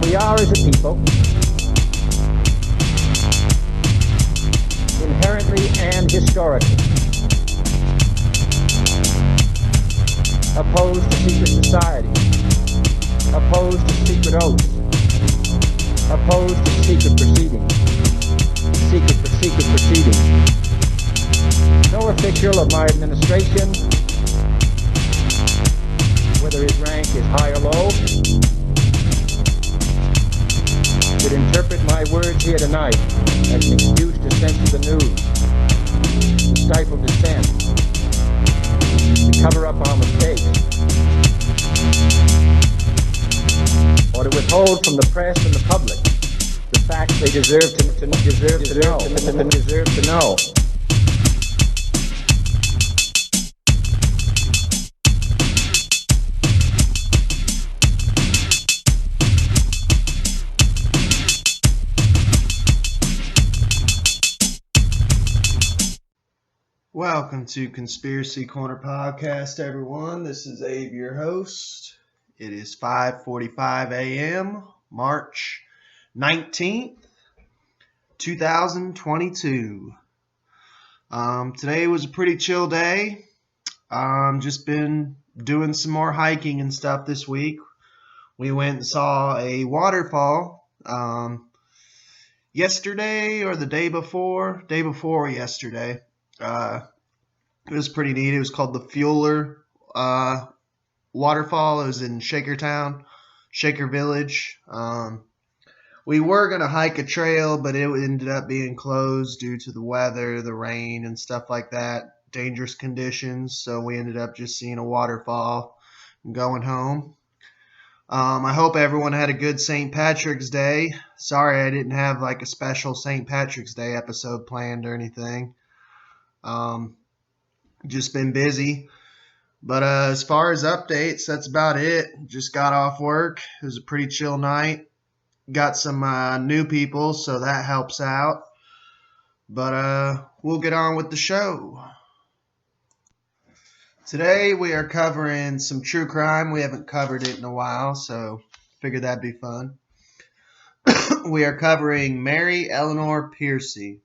We are, as a people, inherently and historically opposed to secret society, opposed to secret oaths, opposed to secret proceedings, secret proceedings. No official of my administration, whether his rank is high or low, should interpret my words here tonight as an excuse to censor the news, to stifle dissent, to cover up our mistakes, or to withhold from the press and the public the facts they deserve to know. Welcome to Conspiracy Corner Podcast, everyone. This is Abe, your host. It is 5:45 a.m., March 19th, 2022. Today was a pretty chill day. Just been doing some more hiking and stuff this week. We went and saw a waterfall yesterday or the day before yesterday. It was pretty neat. It was called the Fueler waterfall. It was in Shaker Village. We were going to hike a trail, but it ended up being closed due to the weather, the rain, and stuff like that. Dangerous conditions. So we ended up just seeing a waterfall and going home. I hope everyone had a good St. Patrick's Day. Sorry I didn't have like a special St. Patrick's Day episode planned or anything. Just been busy. But as far as updates, that's about it. Just got off work. It was a pretty chill night. Got some new people, so that helps out. But we'll get on with the show. Today we are covering some true crime. We haven't covered it in a while, so figured that'd be fun. We are covering Mary Eleanor Pearcey.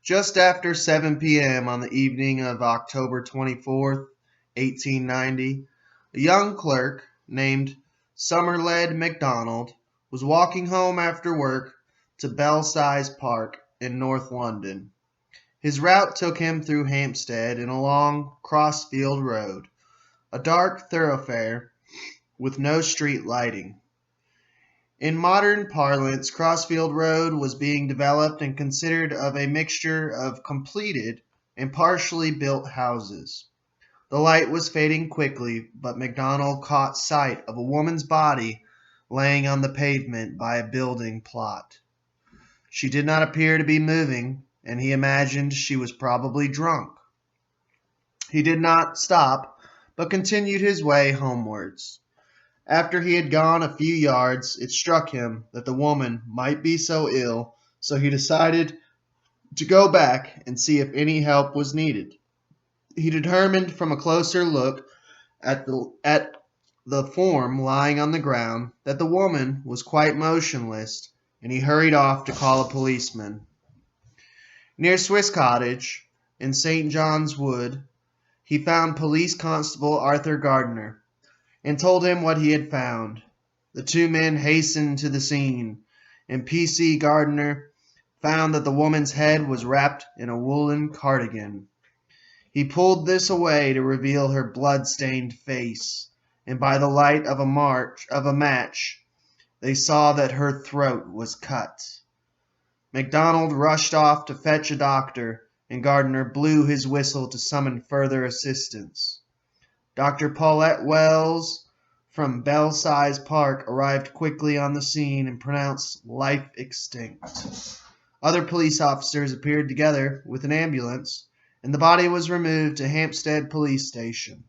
Just after 7 p.m. on the evening of October 24th, 1890, a young clerk named Somerled MacDonald was walking home after work to Belsize Park in North London. His route took him through Hampstead and along Crossfield Road, a dark thoroughfare with no street lighting. In modern parlance, Crossfield Road was being developed and considered of a mixture of completed and partially built houses. The light was fading quickly, but MacDonald caught sight of a woman's body laying on the pavement by a building plot. She did not appear to be moving, and he imagined she was probably drunk. He did not stop, but continued his way homewards. After he had gone a few yards, it struck him that the woman might be so ill, so he decided to go back and see if any help was needed. He determined from a closer look at the form lying on the ground that the woman was quite motionless, and he hurried off to call a policeman. Near Swiss Cottage, in St. John's Wood, he found Police Constable Arthur Gardner, and told him what he had found. The two men hastened to the scene, and P.C. Gardner found that the woman's head was wrapped in a woolen cardigan. He pulled this away to reveal her blood-stained face, and by the light of a match, they saw that her throat was cut. MacDonald rushed off to fetch a doctor, and Gardner blew his whistle to summon further assistance. Dr. Paulette Wells from Belsize Park arrived quickly on the scene and pronounced life extinct. Other police officers appeared together with an ambulance, and the body was removed to Hampstead Police Station.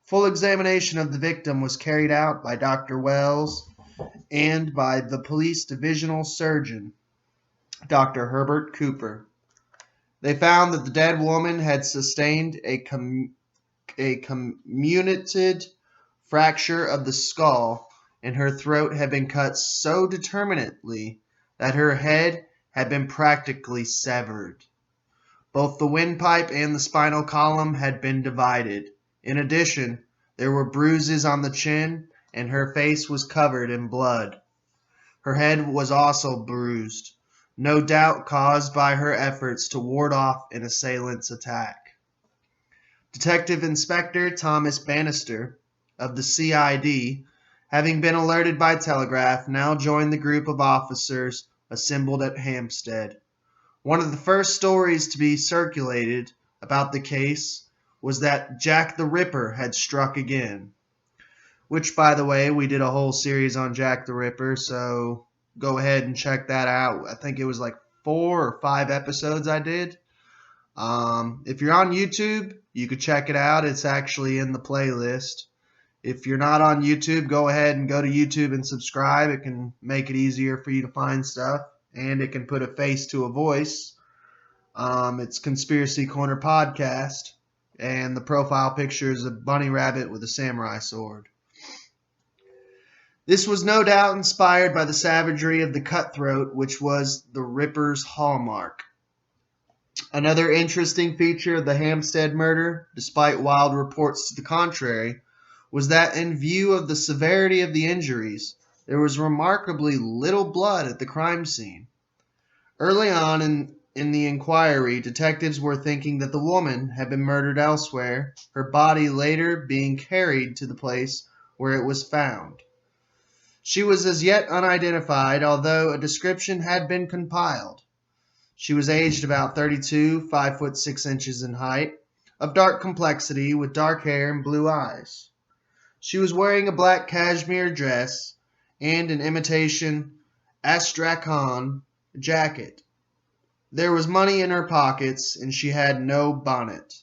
Full examination of the victim was carried out by Dr. Wells and by the police divisional surgeon, Dr. Herbert Cooper. They found that the dead woman had sustained a comminuted fracture of the skull and her throat had been cut so determinately that her head had been practically severed. Both the windpipe and the spinal column had been divided. In addition, there were bruises on the chin, and her face was covered in blood. Her head was also bruised, no doubt caused by her efforts to ward off an assailant's attack. Detective Inspector Thomas Bannister of the CID, having been alerted by telegraph, now joined the group of officers assembled at Hampstead. One of the first stories to be circulated about the case was that Jack the Ripper had struck again. Which, by the way, we did a whole series on Jack the Ripper, so go ahead and check that out. I think it was like 4 or 5 episodes I did. If you're on YouTube, you could check it out. It's actually in the playlist. If you're not on YouTube, go ahead and go to YouTube and subscribe. It can make it easier for you to find stuff, and it can put a face to a voice. It's Conspiracy Corner Podcast, and the profile picture is a bunny rabbit with a samurai sword. This was no doubt inspired by the savagery of the cutthroat, which was the Ripper's hallmark. Another interesting feature of the Hampstead murder, despite wild reports to the contrary, was that in view of the severity of the injuries, there was remarkably little blood at the crime scene. Early on in the inquiry, detectives were thinking that the woman had been murdered elsewhere, her body later being carried to the place where it was found. She was as yet unidentified, although a description had been compiled. She was aged about 32, 5 foot 6 inches in height, of dark complexity with dark hair and blue eyes. She was wearing a black cashmere dress and an imitation astrakhan jacket. There was money in her pockets, and she had no bonnet.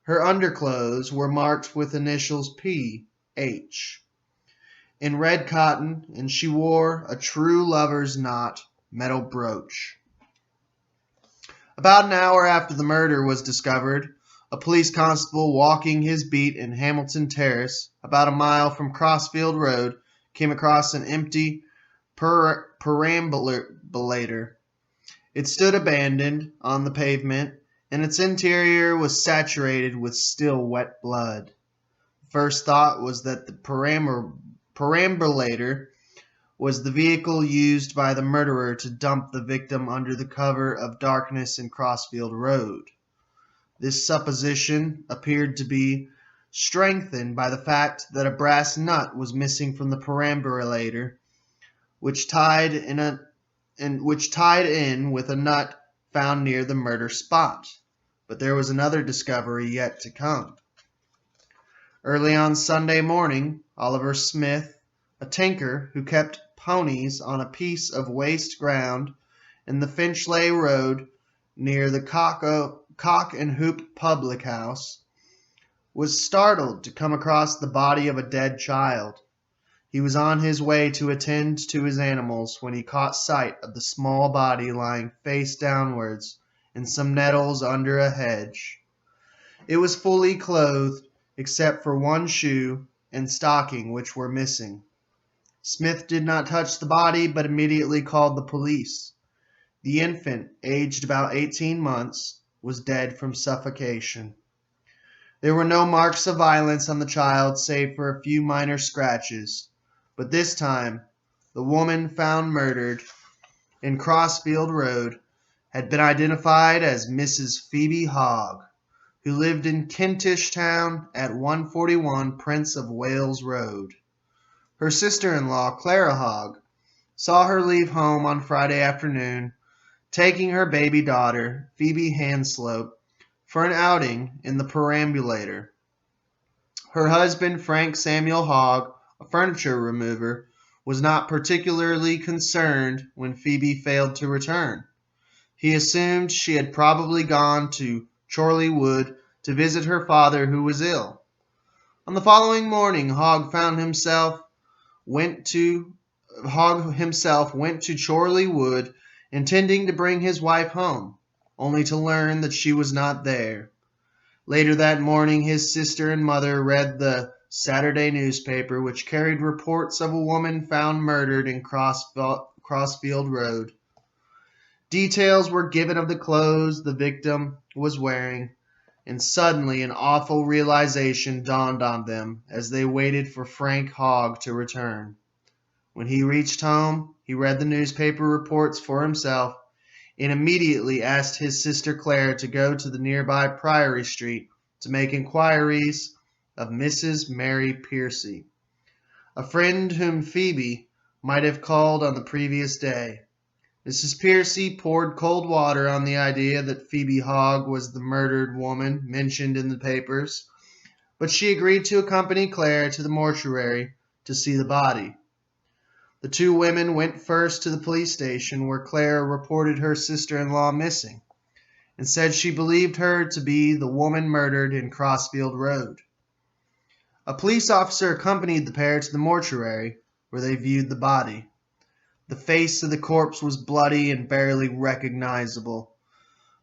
Her underclothes were marked with initials P.H. in red cotton, and she wore a true lover's knot metal brooch. About an hour after the murder was discovered, a police constable walking his beat in Hamilton Terrace, about a mile from Crossfield Road, came across an empty perambulator. It stood abandoned on the pavement, and its interior was saturated with still wet blood. The first thought was that the perambulator was the vehicle used by the murderer to dump the victim under the cover of darkness in Crossfield Road. This supposition appeared to be strengthened by the fact that a brass nut was missing from the perambulator, which tied in with a nut found near the murder spot. But there was another discovery yet to come. Early on Sunday morning, Oliver Smith, a tinker who kept ponies on a piece of waste ground in the Finchley Road near the Cock and Hoop public house, was startled to come across the body of a dead child. He was on his way to attend to his animals when he caught sight of the small body lying face downwards in some nettles under a hedge. It was fully clothed, except for one shoe and stocking which were missing. Smith did not touch the body, but immediately called the police. The infant, aged about 18 months, was dead from suffocation. There were no marks of violence on the child save for a few minor scratches, but this time the woman found murdered in Crossfield Road had been identified as Mrs. Phoebe Hogg, who lived in Kentish Town at 141 Prince of Wales Road. Her sister-in-law, Clara Hogg, saw her leave home on Friday afternoon, taking her baby daughter, Phoebe Hanslope, for an outing in the perambulator. Her husband, Frank Samuel Hogg, a furniture remover, was not particularly concerned when Phoebe failed to return. He assumed she had probably gone to Chorley Wood to visit her father, who was ill. On the following morning, Hogg himself went to Chorley Wood, intending to bring his wife home, only to learn that she was not there. Later that morning, his sister and mother read the Saturday newspaper, which carried reports of a woman found murdered in Crossfield Road. Details were given of the clothes the victim was wearing, and suddenly an awful realization dawned on them as they waited for Frank Hogg to return. When he reached home, he read the newspaper reports for himself and immediately asked his sister Clara to go to the nearby Priory Street to make inquiries of Mrs. Mary Pearcey, a friend whom Phoebe might have called on the previous day. Mrs. Pearcey poured cold water on the idea that Phoebe Hogg was the murdered woman mentioned in the papers, but she agreed to accompany Clara to the mortuary to see the body. The two women went first to the police station, where Clara reported her sister-in-law missing and said she believed her to be the woman murdered in Crossfield Road. A police officer accompanied the pair to the mortuary, where they viewed the body. The face of the corpse was bloody and barely recognizable,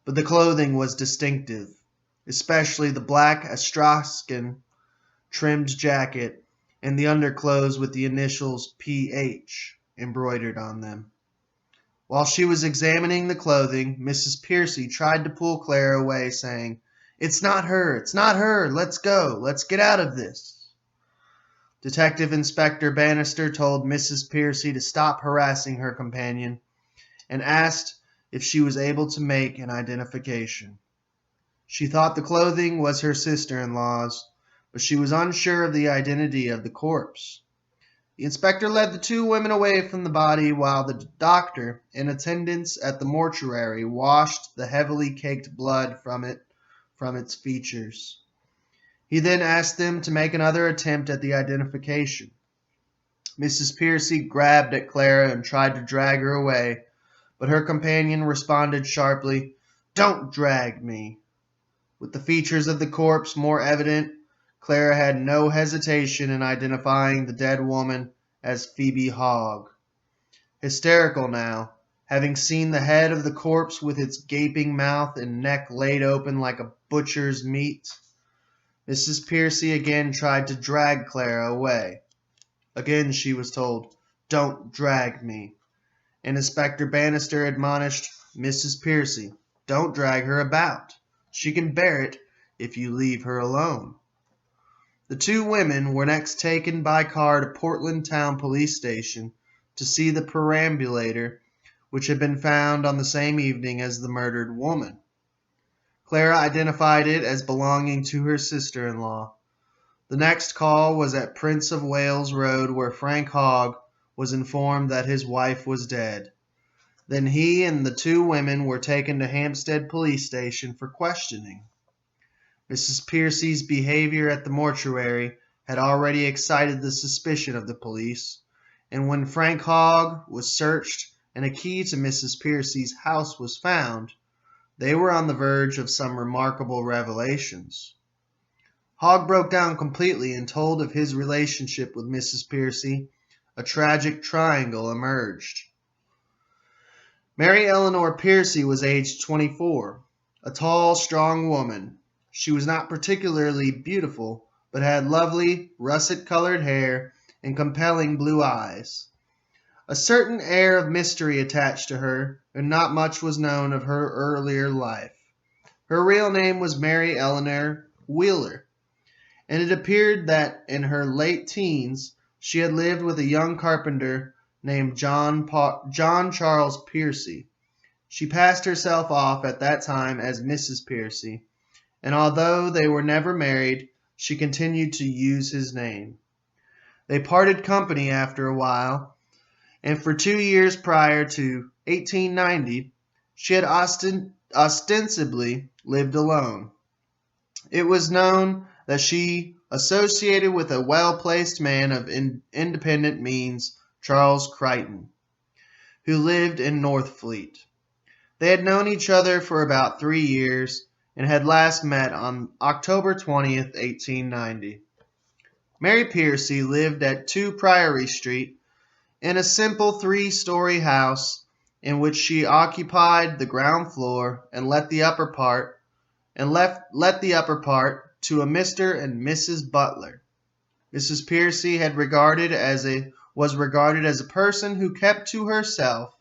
but the clothing was distinctive, especially the black Astrachan trimmed jacket and the underclothes with the initials P.H. embroidered on them. While she was examining the clothing, Mrs. Pearcey tried to pull Clara away, saying, "It's not her, it's not her, let's go, let's get out of this." Detective Inspector Bannister told Mrs. Pearcey to stop harassing her companion and asked if she was able to make an identification. She thought the clothing was her sister-in-law's, but she was unsure of the identity of the corpse. The inspector led the two women away from the body while the doctor, in attendance at the mortuary, washed the heavily caked blood from its features. He then asked them to make another attempt at the identification. Mrs. Pearcey grabbed at Clara and tried to drag her away, but her companion responded sharply, "Don't drag me." With the features of the corpse more evident, Clara had no hesitation in identifying the dead woman as Phoebe Hogg. Hysterical now, having seen the head of the corpse with its gaping mouth and neck laid open like a butcher's meat, Mrs. Pearcey again tried to drag Clara away. Again she was told, "Don't drag me." And Inspector Bannister admonished Mrs. Pearcey, "Don't drag her about. She can bear it if you leave her alone." The two women were next taken by car to Portland Town Police Station to see the perambulator which had been found on the same evening as the murdered woman. Clara identified it as belonging to her sister-in-law. The next call was at Prince of Wales Road, where Frank Hogg was informed that his wife was dead. Then he and the two women were taken to Hampstead Police Station for questioning. Mrs. Pearcey's behavior at the mortuary had already excited the suspicion of the police, and when Frank Hogg was searched and a key to Mrs. Pearcey's house was found, they were on the verge of some remarkable revelations. Hogg broke down completely and told of his relationship with Mrs. Pearcey. A tragic triangle emerged. Mary Eleanor Pearcey was aged 24, a tall, strong woman. She was not particularly beautiful, but had lovely, russet-colored hair and compelling blue eyes. A certain air of mystery attached to her, and not much was known of her earlier life. Her real name was Mary Eleanor Wheeler, and it appeared that in her late teens she had lived with a young carpenter named John Charles Pearcey. She passed herself off at that time as Mrs. Pearcey, and although they were never married, she continued to use his name. They parted company after a while, and for 2 years prior to 1890, she had ostensibly lived alone. It was known that she associated with a well-placed man of independent means, Charles Crichton, who lived in Northfleet. They had known each other for about 3 years and had last met on October 20th, 1890. Mary Pearcey lived at 2 Priory Street in a simple 3-story house in which she occupied the ground floor and let the upper part to a Mr. and Mrs. Butler. Mrs. Pearcey was regarded as a person who kept to herself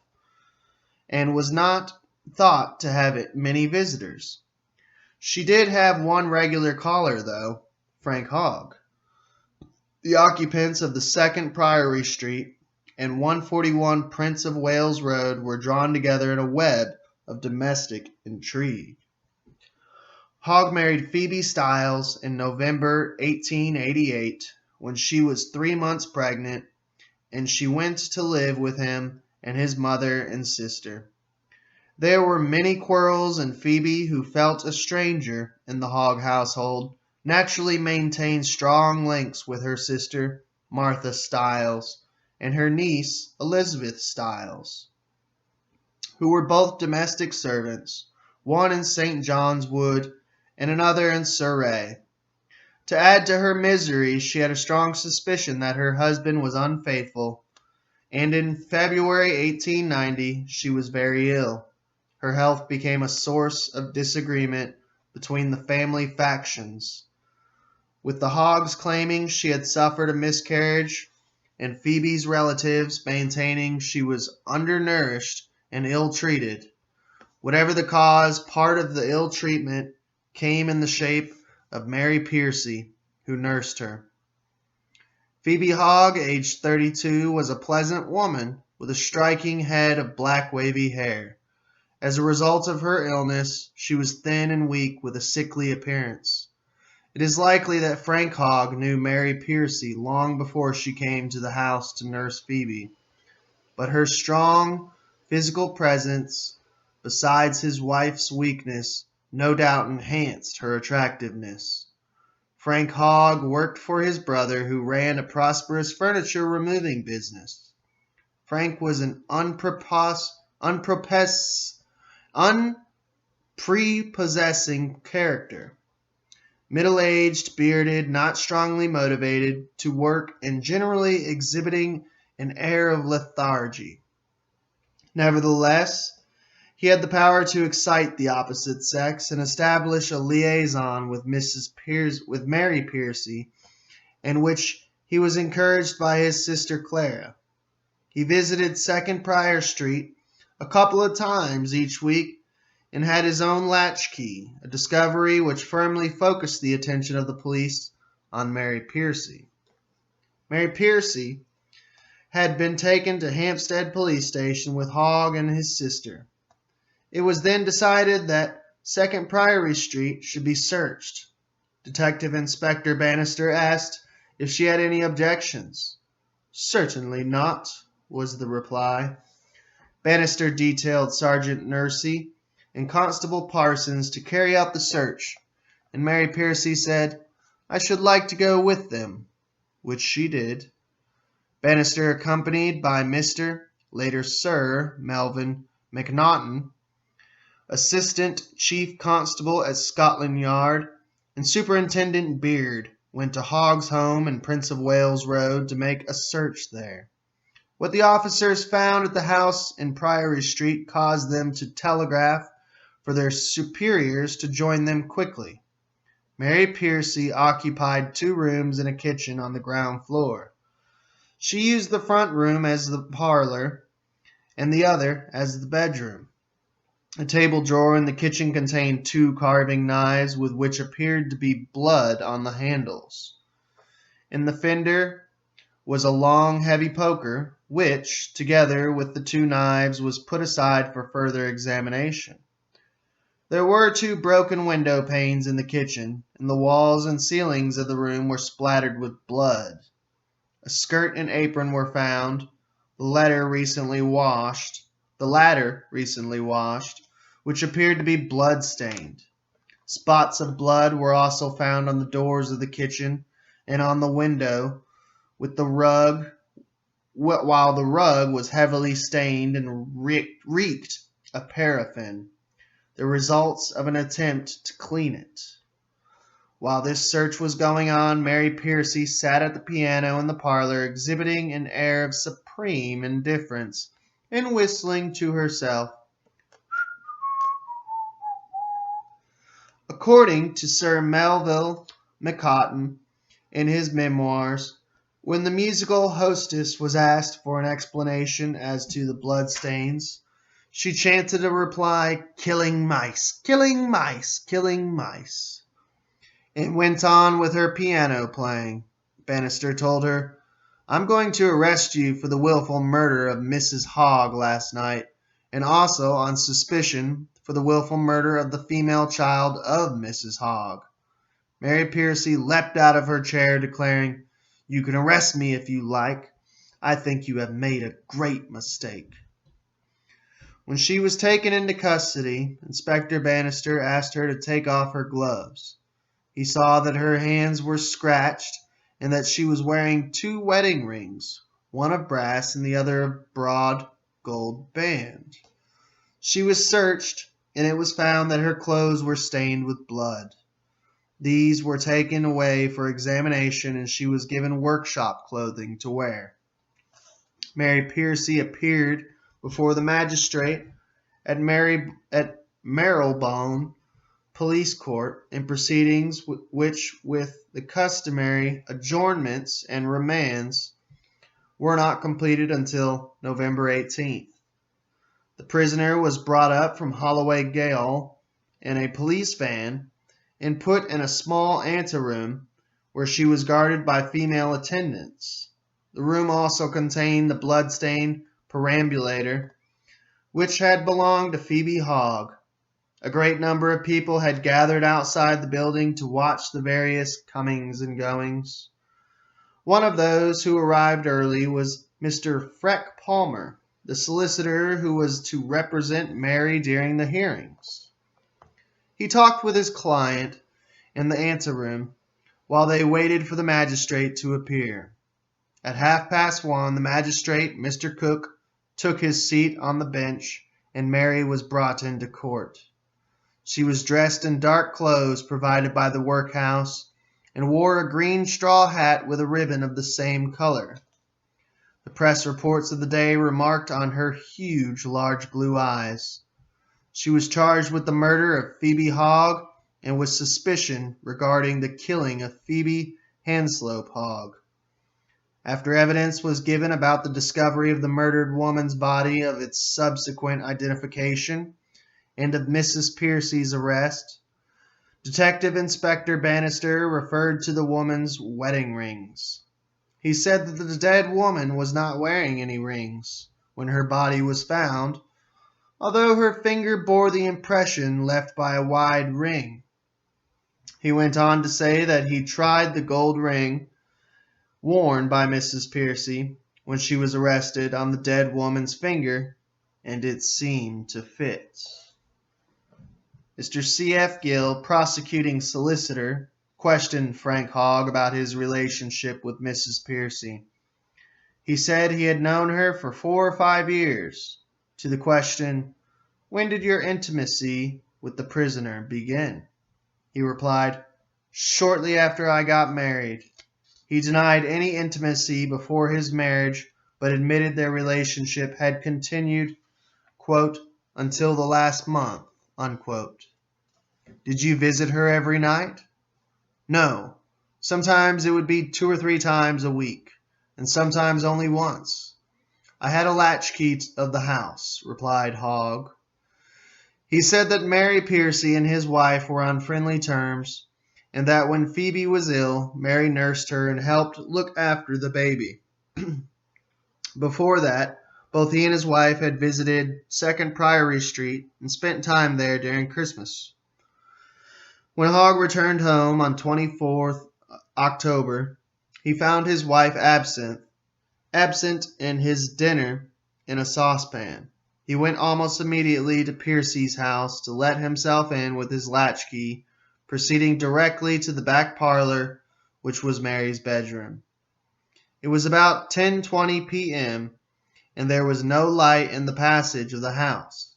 and was not thought to have many visitors. She did have one regular caller, though, Frank Hogg. The occupants of the 2nd Priory Street and 141 Prince of Wales Road were drawn together in a web of domestic intrigue. Hogg married Phoebe Styles in November 1888 when she was 3 months pregnant, and she went to live with him and his mother and sister. There were many quarrels, and Phoebe, who felt a stranger in the Hogg household, naturally maintained strong links with her sister, Martha Styles, and her niece, Elizabeth Styles, who were both domestic servants, one in St. John's Wood and another in Surrey. To add to her misery, she had a strong suspicion that her husband was unfaithful, and in February 1890 she was very ill. Her health became a source of disagreement between the family factions, with the Hoggs claiming she had suffered a miscarriage and Phoebe's relatives maintaining she was undernourished and ill-treated. Whatever the cause, part of the ill treatment came in the shape of Mary Pearcey, who nursed her. Phoebe Hogg, aged 32, was a pleasant woman with a striking head of black wavy hair. As a result of her illness, she was thin and weak with a sickly appearance. It is likely that Frank Hogg knew Mary Pearcey long before she came to the house to nurse Phoebe, but her strong physical presence, besides his wife's weakness, no doubt enhanced her attractiveness. Frank Hogg worked for his brother, who ran a prosperous furniture removing business. Frank was an unprepossessing character, middle-aged, bearded, not strongly motivated to work, and generally exhibiting an air of lethargy. Nevertheless, he had the power to excite the opposite sex and establish a liaison with Mary Pearcey, in which he was encouraged by his sister Clara. He visited 2nd Prior Street a couple of times each week and had his own latchkey, a discovery which firmly focused the attention of the police on Mary Pearcey. Mary Pearcey had been taken to Hampstead Police Station with Hogg and his sister. It was then decided that 2nd Priory Street should be searched. Detective Inspector Bannister asked if she had any objections. "Certainly not," was the reply. Bannister detailed Sergeant Nursey and Constable Parsons to carry out the search, and Mary Pearcey said, "I should like to go with them," which she did. Bannister, accompanied by Mr., later Sir, Melvin Macnaghten, Assistant Chief Constable at Scotland Yard, and Superintendent Beard, went to Hogg's home in Prince of Wales Road to make a search there. What the officers found at the house in Priory Street caused them to telegraph for their superiors to join them quickly. Mary Pearcey occupied 2 rooms and a kitchen on the ground floor. She used the front room as the parlor and the other as the bedroom. A table drawer in the kitchen contained 2 carving knives with which appeared to be blood on the handles. In the fender was a long, heavy poker, which, together with the 2 knives, was put aside for further examination. There were 2 broken window panes in the kitchen, and the walls and ceilings of the room were splattered with blood. A skirt and apron were found, the latter recently washed, which appeared to be blood-stained. Spots of blood were also found on the doors of the kitchen and on the window, with the rug, while the rug was heavily stained and reeked of paraffin, the results of an attempt to clean it. While this search was going on, Mary Pearcey sat at the piano in the parlor, exhibiting an air of supreme indifference and whistling to herself. According to Sir Melville Macnaghten, in his memoirs, when the musical hostess was asked for an explanation as to the bloodstains, she chanted a reply, "Killing mice, killing mice, killing mice," and went on with her piano playing. Bannister told her, "I'm going to arrest you for the willful murder of Mrs. Hogg last night, and also on suspicion for the willful murder of the female child of Mrs. Hogg." Mary Pearcey leapt out of her chair, declaring, "You can arrest me if you like. I think you have made a great mistake." When she was taken into custody, Inspector Bannister asked her to take off her gloves. He saw that her hands were scratched and that she was wearing 2 wedding rings, one of brass and the other of broad gold band. She was searched, and it was found that her clothes were stained with blood. These were taken away for examination, and she was given workshop clothing to wear. Mary Pearcey appeared before the magistrate at Marylebone Police Court in proceedings which, with the customary adjournments and remands, were not completed until November 18th. The prisoner was brought up from Holloway Gaol in a police van and put in a small anteroom where she was guarded by female attendants. The room also contained the blood-stained perambulator which had belonged to Phoebe Hogg. A great number of people had gathered outside the building to watch the various comings and goings. One of those who arrived early was Mr. Freck Palmer, the solicitor who was to represent Mary during the hearings. He talked with his client in the anteroom while they waited for the magistrate to appear. At 1:30, the magistrate, Mr. Cook, took his seat on the bench, and Mary was brought into court. She was dressed in dark clothes provided by the workhouse, and wore a green straw hat with a ribbon of the same color. The press reports of the day remarked on her huge, large blue eyes. She was charged with the murder of Phoebe Hogg and with suspicion regarding the killing of Phoebe Hanslope Hogg. After evidence was given about the discovery of the murdered woman's body, of its subsequent identification, and of Mrs. Pearcey's arrest, Detective Inspector Bannister referred to the woman's wedding rings. He said that the dead woman was not wearing any rings when her body was found, although her finger bore the impression left by a wide ring. He went on to say that he tried the gold ring worn by Mrs. Pearcey when she was arrested on the dead woman's finger, and it seemed to fit. Mr. C.F. Gill, prosecuting solicitor, questioned Frank Hogg about his relationship with Mrs. Pearcey. He said he had known her for 4 or 5 years. To the question, "When did your intimacy with the prisoner begin?" he replied, "Shortly after I got married." He denied any intimacy before his marriage, but admitted their relationship had continued, quote, "until the last month," unquote. "Did you visit her every night?" "No. Sometimes it would be 2 or 3 times a week, and sometimes only once. I had a latchkey of the house," replied Hogg. He said that Mary Pearcey and his wife were on friendly terms, and that when Phoebe was ill, Mary nursed her and helped look after the baby. Before that, both he and his wife had visited 2nd Priory Street and spent time there during Christmas. When Hogg returned home on 24th October, he found his wife absent and his dinner in a saucepan. He went almost immediately to Pearcey's house to let himself in with his latchkey, proceeding directly to the back parlor, which was Mary's bedroom. It was about 10:20 p.m., and there was no light in the passage of the house.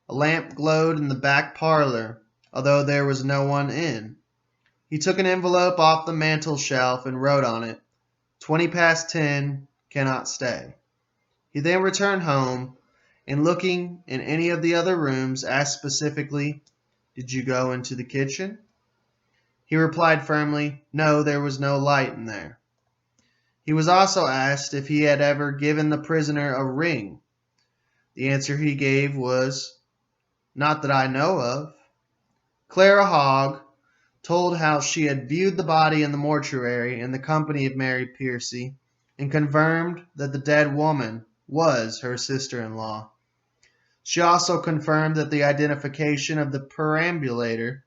A lamp glowed in the back parlor, although there was no one in. He took an envelope off the mantel shelf and wrote on it, 10:20, cannot stay. He then returned home, and looking in any of the other rooms, asked specifically, "Did you go into the kitchen?" He replied firmly, no, there was no light in there. He was also asked if he had ever given the prisoner a ring. The answer he gave was, not that I know of. Clara Hogg told how she had viewed the body in the mortuary in the company of Mary Pearcey and confirmed that the dead woman was her sister-in-law. She also confirmed that the identification of the perambulator,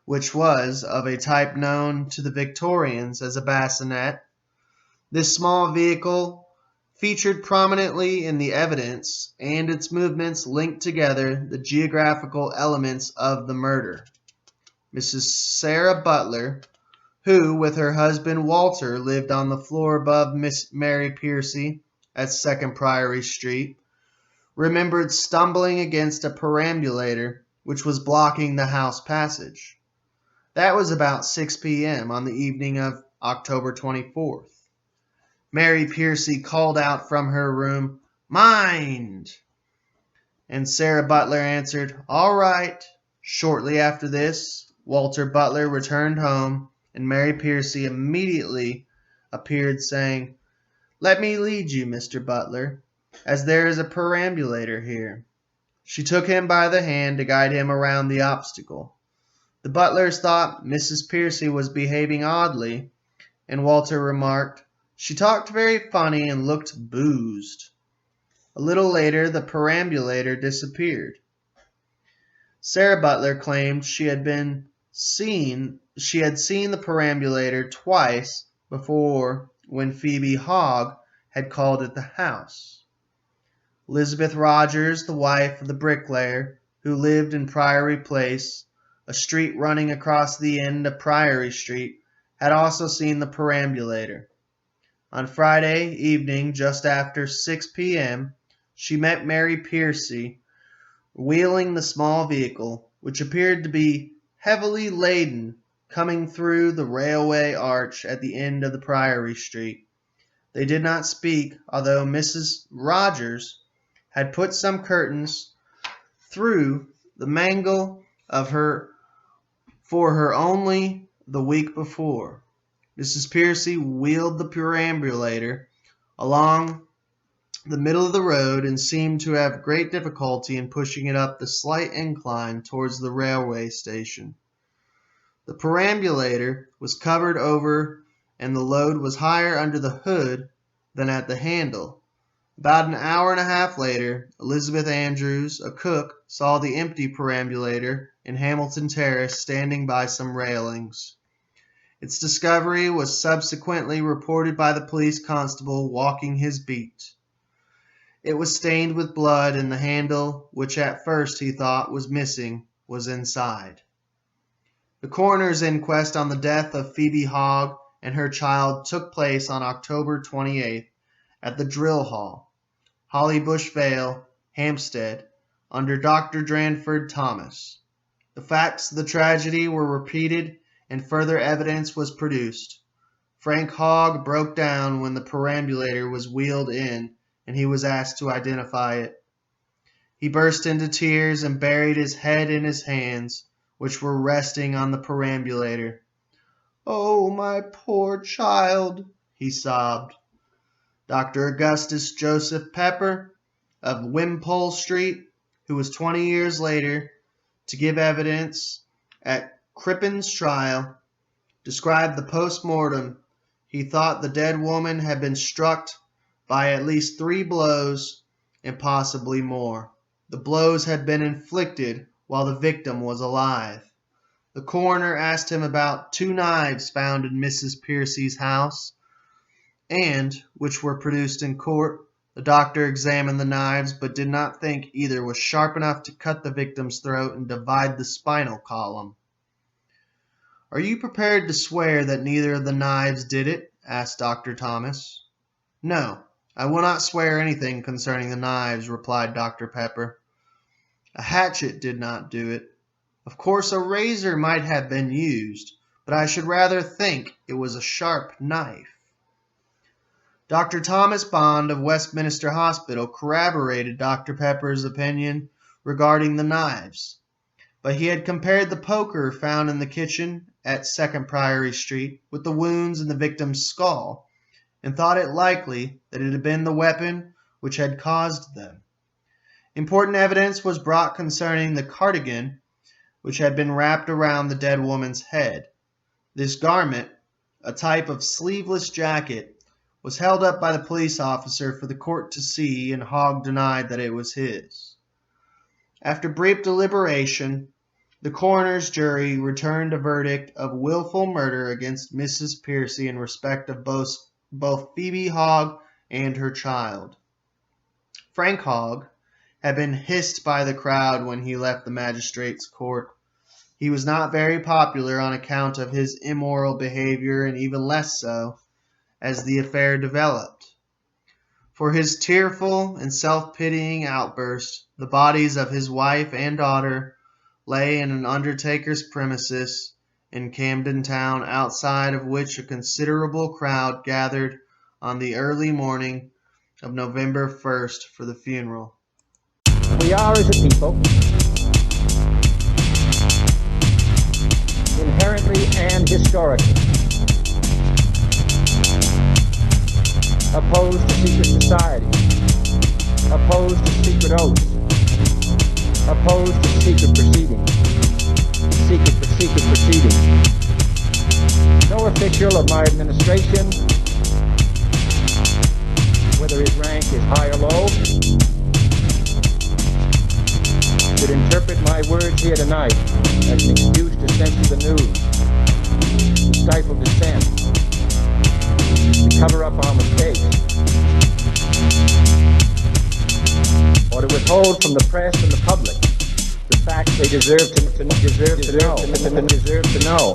which was of a type known to the Victorians as a bassinet, this small vehicle featured prominently in the evidence, and its movements linked together the geographical elements of the murder. Mrs. Sarah Butler, who with her husband Walter lived on the floor above Miss Mary Pearcey at 2nd Priory Street, remembered stumbling against a perambulator which was blocking the house passage. That was about 6 p.m. on the evening of October 24th. Mary Pearcey called out from her room, "Mind!" And Sarah Butler answered, "All right." Shortly after this, Walter Butler returned home, and Mary Pearcey immediately appeared, saying, "Let me lead you, Mr. Butler, as there is a perambulator here." She took him by the hand to guide him around the obstacle. The Butlers thought Mrs. Pearcey was behaving oddly, and Walter remarked, "She talked very funny and looked boozed." A little later, the perambulator disappeared. Sarah Butler claimed she had seen the perambulator twice before when Phoebe Hogg had called at the house. Elizabeth Rogers, the wife of the bricklayer who lived in Priory Place, a street running across the end of Priory Street, had also seen the perambulator. On Friday evening, just after 6 p.m., she met Mary Pearcey wheeling the small vehicle, which appeared to be heavily laden, coming through the railway arch at the end of the Priory Street. They did not speak, although Mrs. Rogers had put some curtains through the mangle of her for her only the week before. Mrs. Pearcey wheeled the perambulator along the middle of the road and seemed to have great difficulty in pushing it up the slight incline towards the railway station. The perambulator was covered over and the load was higher under the hood than at the handle. About an hour and a half later, Elizabeth Andrews, a cook, saw the empty perambulator in Hamilton Terrace standing by some railings. Its discovery was subsequently reported by the police constable walking his beat. It was stained with blood, and the handle, which at first he thought was missing, was inside. The coroner's inquest on the death of Phoebe Hogg and her child took place on October 28th at the Drill Hall, Hollybush Vale, Hampstead, under Dr. Dranford Thomas. The facts of the tragedy were repeated and further evidence was produced. Frank Hogg broke down when the perambulator was wheeled in and he was asked to identify it. He burst into tears and buried his head in his hands, which were resting on the perambulator. "Oh, my poor child," he sobbed. Dr. Augustus Joseph Pepper of Wimpole Street, who was 20 years later to give evidence at Crippen's trial, described the post-mortem. He thought the dead woman had been struck by at least 3 blows and possibly more. The blows had been inflicted while the victim was alive. The coroner asked him about 2 knives found in Mrs. Pearcey's house, and which were produced in court. The doctor examined the knives, but did not think either was sharp enough to cut the victim's throat and divide the spinal column. "Are you prepared to swear that neither of the knives did it?" asked Dr. Thomas. "No, I will not swear anything concerning the knives," replied Dr. Pepper. "A hatchet did not do it. Of course a razor might have been used, but I should rather think it was a sharp knife." Dr. Thomas Bond of Westminster Hospital corroborated Dr. Pepper's opinion regarding the knives. but he had compared the poker found in the kitchen at 2nd Priory Street with the wounds in the victim's skull, and thought it likely that it had been the weapon which had caused them. Important evidence was brought concerning the cardigan which had been wrapped around the dead woman's head. This garment, a type of sleeveless jacket, was held up by the police officer for the court to see, and Hogg denied that it was his. After brief deliberation, the coroner's jury returned a verdict of willful murder against Mrs. Pearcey in respect of both Phoebe Hogg and her child. Frank Hogg had been hissed by the crowd when he left the magistrate's court. He was not very popular on account of his immoral behavior, and even less so as the affair developed. For his tearful and self-pitying outburst, the bodies of his wife and daughter lay in an undertaker's premises in Camden Town, outside of which a considerable crowd gathered on the early morning of November 1st for the funeral. We are, as a people, inherently and historically opposed to secret society, opposed to secret oaths, opposed to secret proceedings, secret proceedings. No official of my administration, whether his rank is high or low, should interpret my words here tonight as an excuse to censor the news, to stifle dissent, to cover up our mistakes, or to withhold from the press and the public the facts they deserve to know.